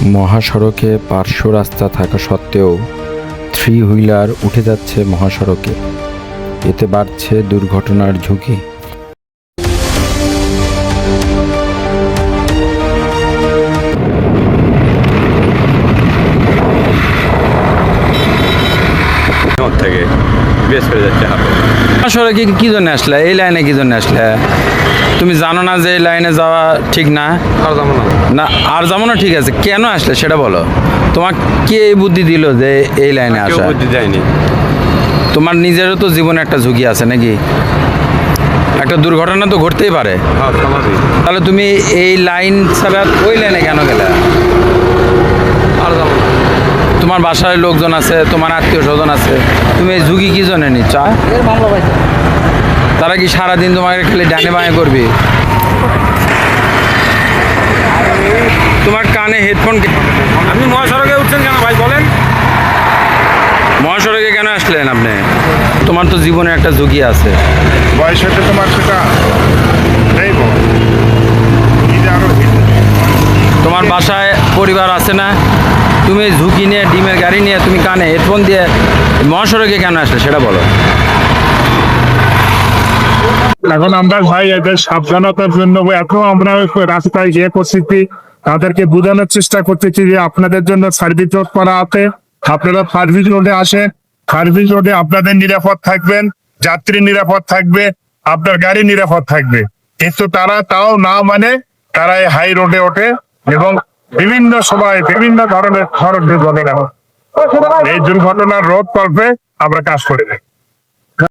মহাসড়কে পার্শ্ব রাস্তা থাকা সত্ত্বেও থ্রি হুইলার উঠে যাচ্ছে মহাসড়কে। এতে বাড়ছে দুর্ঘটনার ঝুঁকি। থেকে বেশ করে যাচ্ছে হাতে। মহাসড়কে কি জন্য আসলে? এই লাইনে কি জন্য আসলে? তুমি জানো না যে এই লাইনে যাওয়া ঠিক না? আর যাবো না। না, আর যাবো না, ঠিক আছে, কেন আসলে সেটা বলো। তোমার কে এই বুদ্ধি দিল যে এই লাইনে কেউ আসা? বুদ্ধি দেয়নি। তোমার নিজেরও তো জীবনে একটা ঝুঁকি আছে নাকি? একটা দুর্ঘটনা তো ঘটতেই পারে। হ্যাঁ, স্বাভাবিক। তাহলে তুমি এই লাইন ছাড়া ওই লাইনে কেন গেলে? আর যাবো না। তোমার বাসায় লোকজন আছে, তোমার আত্মীয় স্বজন আছে, তুমি এই ঝুঁকি কি জন্য নিচ্ছ? তারা কি সারাদিন তোমাকে খালি ডানে বাঁয়ে করবি? তোমার কানে হেডফোন। আপনি মহাসড়কে উঠছেন কেন ভাই বলেন? মহাসড়কে কেন আসলেন আপনি? তোমার তো জীবনে একটা ঝুঁকি আছে। বয়স হতে তোমার সেটা নেই। তোমার বাসায় পরিবার আছে না? তুমি এই ঝুঁকি নিয়ে, ডিমের গাড়ি নিয়ে তুমি কানে হেডফোন দিয়ে মহাসড়কে কেন আসলে সেটা বলো। এখন আমরা ভাই এদের সাবধানতার জন্য এত আমরা রাস্তায় গিয়ে করতেছি, তাদেরকে বোঝানোর চেষ্টা করতেছি যে আপনাদের জন্য সার্ভিস রোড করা আছে, আপনারা সার্ভিস রোডে আসেন, সার্ভিস রোডে আপনাদের নিরাপদ থাকবেন, যাত্রী নিরাপদ থাকবে, আপনার গাড়ি নিরাপদ থাকবে। কিন্তু তারা তাও না মানে তারা এই হাই রোডে ওঠে এবং বিভিন্ন সময় বিভিন্ন ধরনের খরচ এই দুর্ঘটনার রোধ কল্পে আমরা কাজ করে থাকি।